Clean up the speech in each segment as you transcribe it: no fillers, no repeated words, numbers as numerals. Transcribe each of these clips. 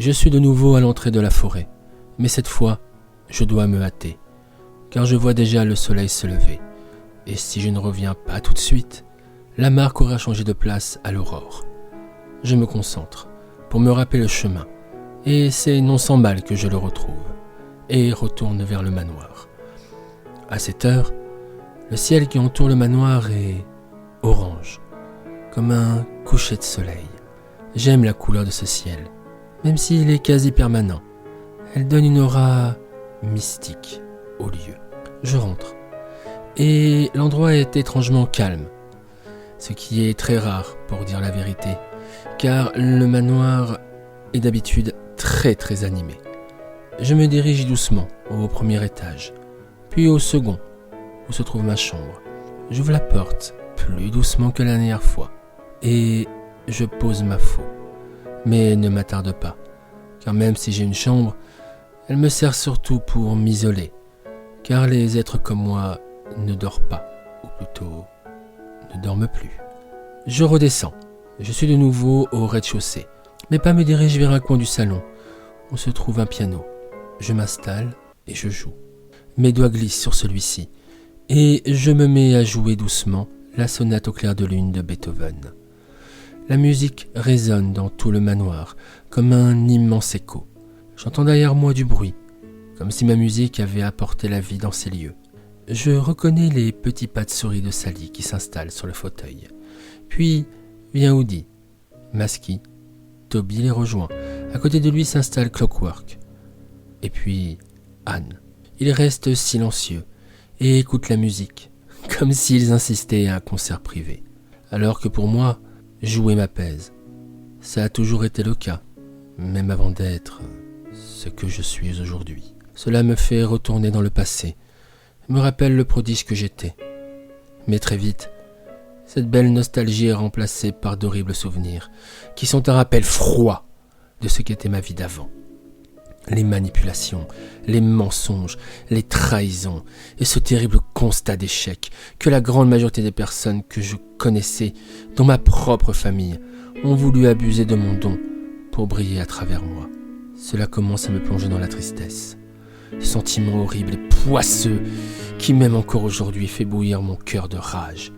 Je suis de nouveau à l'entrée de la forêt, mais cette fois, je dois me hâter, car je vois déjà le soleil se lever, et si je ne reviens pas tout de suite, la marque aura changé de place à l'aurore. Je me concentre pour me rappeler le chemin, et c'est non sans mal que je le retrouve, et retourne vers le manoir. À cette heure, le ciel qui entoure le manoir est orange, comme un coucher de soleil. J'aime la couleur de ce ciel, même s'il est quasi permanent. Elle donne une aura mystique au lieu. Je rentre, et l'endroit est étrangement calme, ce qui est très rare pour dire la vérité, car le manoir est d'habitude très animé. Je me dirige doucement au premier étage, puis au second, où se trouve ma chambre. J'ouvre la porte plus doucement que la dernière fois, et je pose ma faux. Mais ne m'attarde pas, car même si j'ai une chambre, elle me sert surtout pour m'isoler, car les êtres comme moi ne dorment pas, ou plutôt ne dorment plus. Je redescends. Je suis de nouveau au rez-de-chaussée. Mes pas me dirigent vers un coin du salon, où se trouve un piano. Je m'installe et je joue. Mes doigts glissent sur celui-ci, et je me mets à jouer doucement la sonate au clair de lune de Beethoven. La musique résonne dans tout le manoir, comme un immense écho. J'entends derrière moi du bruit, comme si ma musique avait apporté la vie dans ces lieux. Je reconnais les petits pas de souris de Sally qui s'installent sur le fauteuil. Puis vient Woody, Masky, Toby les rejoint. À côté de lui s'installe Clockwork. Et puis Anne. Ils restent silencieux et écoutent la musique, comme s'ils insistaient à un concert privé. Alors que pour moi, jouer m'apaise. Ça a toujours été le cas, même avant d'être ce que je suis aujourd'hui. Cela me fait retourner dans le passé, me rappelle le prodige que j'étais. Mais très vite, cette belle nostalgie est remplacée par d'horribles souvenirs, qui sont un rappel froid de ce qu'était ma vie d'avant. Les manipulations, les mensonges, les trahisons et ce terrible constat d'échec que la grande majorité des personnes que je connaissais, dont ma propre famille, ont voulu abuser de mon don pour briller à travers moi. Cela commence à me plonger dans la tristesse. Ce sentiment horrible et poisseux qui même encore aujourd'hui fait bouillir mon cœur de rage.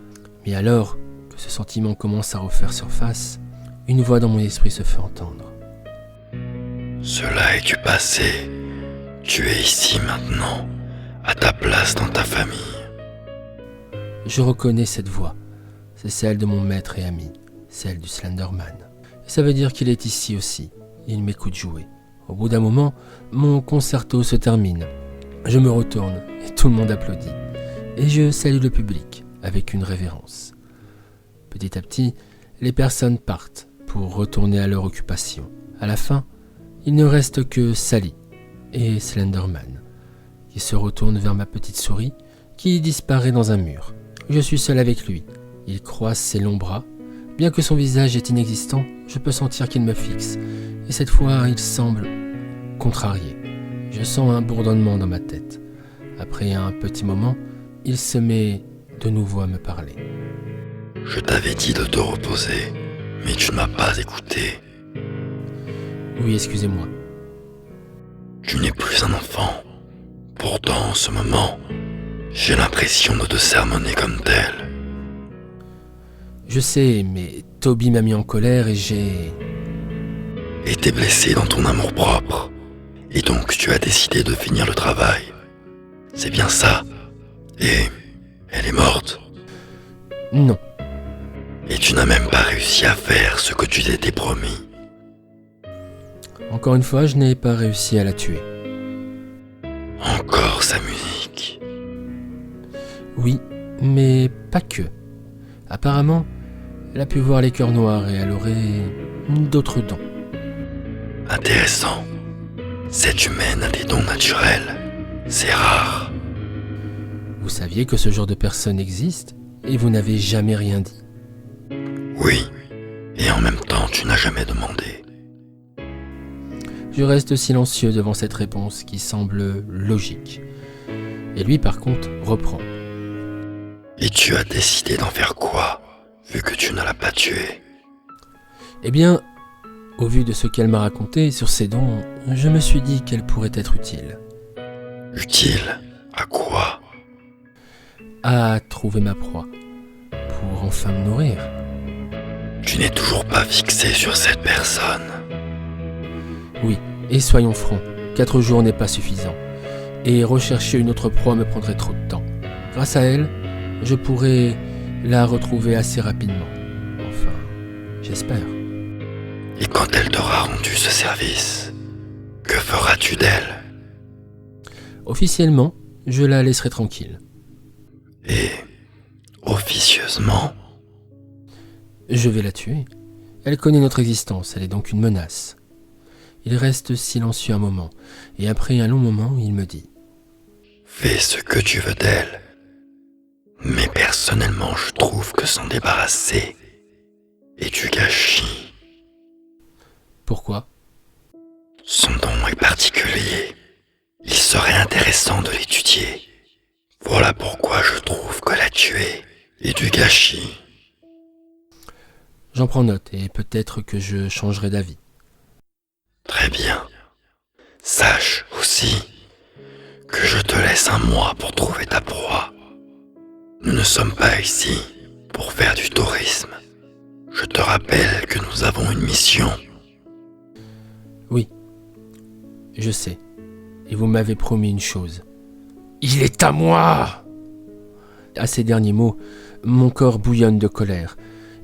Mais alors que ce sentiment commence à refaire surface, une voix dans mon esprit se fait entendre. Cela est du passé. Tu es ici maintenant, à ta place dans ta famille. Je reconnais cette voix. C'est celle de mon maître et ami, celle du Slenderman. Et ça veut dire qu'il est ici aussi. Il m'écoute jouer. Au bout d'un moment, mon concerto se termine. Je me retourne et tout le monde applaudit. Et je salue le public avec une révérence. Petit à petit, les personnes partent pour retourner à leur occupation. À la fin, il ne reste que Sally et Slenderman, qui se retournent vers ma petite souris, qui disparaît dans un mur. Je suis seul avec lui. Il croise ses longs bras. Bien que son visage est inexistant, je peux sentir qu'il me fixe. Et cette fois, il semble contrarié. Je sens un bourdonnement dans ma tête. Après un petit moment, il se met de nouveau à me parler. Je t'avais dit de te reposer, mais tu ne m'as pas écouté. Oui, excusez-moi. Tu n'es plus un enfant. Pourtant, en ce moment, j'ai l'impression de te sermonner comme tel. Je sais, mais Toby m'a mis en colère et j'ai... Et t'es blessé dans ton amour-propre. Et donc tu as décidé de finir le travail. C'est bien ça. Et elle est morte. Non. Et tu n'as même pas réussi à faire ce que tu t'étais promis. Encore une fois, je n'ai pas réussi à la tuer. Encore sa musique. Oui, mais pas que. Apparemment, elle a pu voir les cœurs noirs et elle aurait d'autres dons. Intéressant. Cette humaine a des dons naturels. C'est rare. Vous saviez que ce genre de personne existe et vous n'avez jamais rien dit. Oui, et en même temps, tu n'as jamais demandé. Je reste silencieux devant cette réponse qui semble logique. Et lui, par contre, reprend. Et tu as décidé d'en faire quoi, vu que tu ne l'as pas tué? Eh bien, Au vu de ce qu'elle m'a raconté sur ses dons, je me suis dit qu'elle pourrait être utile. Utile à quoi? À trouver ma proie, pour enfin me nourrir. Tu n'es toujours pas fixé sur cette personne. Oui, et soyons francs, 4 jours n'est pas suffisant. Et rechercher une autre proie me prendrait trop de temps. Grâce à elle, je pourrais la retrouver assez rapidement. Enfin, j'espère. Et quand elle t'aura rendu ce service, que feras-tu d'elle? Officiellement, je la laisserai tranquille. Et officieusement? Je vais la tuer. Elle connaît notre existence, elle est donc une menace. Il reste silencieux un moment, et après un long moment, il me dit « Fais ce que tu veux d'elle. Mais personnellement, je trouve que s'en débarrasser est du gâchis. » Pourquoi? Son don est particulier. Il serait intéressant de l'étudier. Voilà pourquoi je trouve que la tuer est du gâchis. J'en prends note, et peut-être que je changerai d'avis. Très bien. Sache aussi que je te laisse 1 mois pour trouver ta proie. Nous ne sommes pas ici pour faire du tourisme. Je te rappelle que nous avons une mission. Oui, je sais. Et vous m'avez promis une chose. Il est à moi! À ces derniers mots, mon corps bouillonne de colère,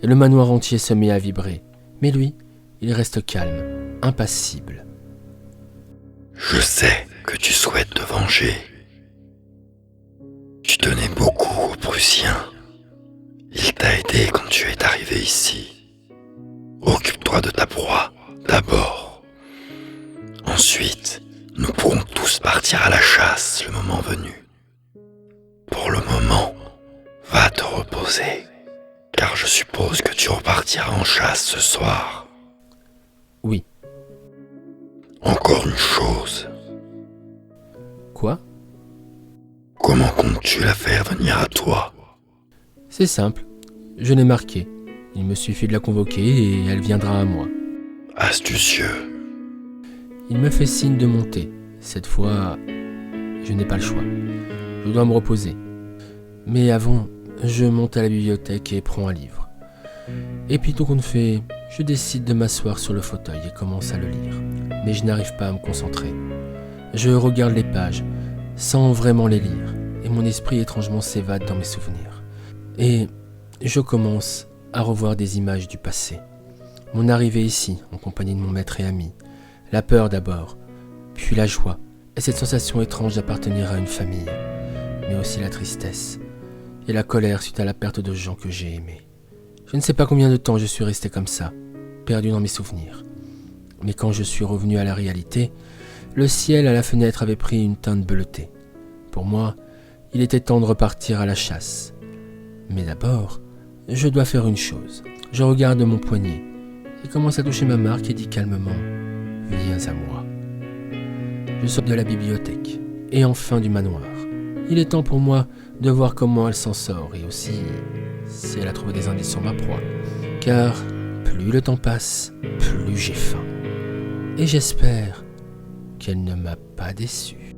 et le manoir entier se met à vibrer. Mais lui, il reste calme, impassible. Je sais que tu souhaites te venger. Tu tenais beaucoup aux Prussiens. Il t'a aidé quand tu es arrivé ici. Occupe-toi de ta proie, d'abord. Ensuite, nous pourrons tous partir à la chasse le moment venu. Pour le moment, va te reposer, car je suppose que tu repartiras en chasse ce soir. Oui. Encore une chose. Quoi? Comment comptes-tu la faire venir à toi? C'est simple. Je l'ai marquée. Il me suffit de la convoquer et elle viendra à moi. Astucieux. Il me fait signe de monter. Cette fois, je n'ai pas le choix. Je dois me reposer. Mais avant, je monte à la bibliothèque et prends un livre. Et plutôt qu'on ne fait, je décide de m'asseoir sur le fauteuil et commence à le lire. Mais je n'arrive pas à me concentrer. Je regarde les pages, sans vraiment les lire, et mon esprit étrangement s'évade dans mes souvenirs. Et je commence à revoir des images du passé. Mon arrivée ici, en compagnie de mon maître et ami. La peur d'abord, puis la joie, et cette sensation étrange d'appartenir à une famille. Mais aussi la tristesse, et la colère suite à la perte de gens que j'ai aimés. Je ne sais pas combien de temps je suis resté comme ça, perdu dans mes souvenirs. Mais quand je suis revenu à la réalité, le ciel à la fenêtre avait pris une teinte bleutée. Pour moi, il était temps de repartir à la chasse. Mais d'abord, je dois faire une chose. Je regarde mon poignet et commence à toucher ma marque et dis calmement « Viens à moi ». Je sors de la bibliothèque et enfin du manoir. Il est temps pour moi de voir comment elle s'en sort et aussi si elle a trouvé des indices sur ma proie. Car plus le temps passe, plus j'ai faim. Et j'espère qu'elle ne m'a pas déçu.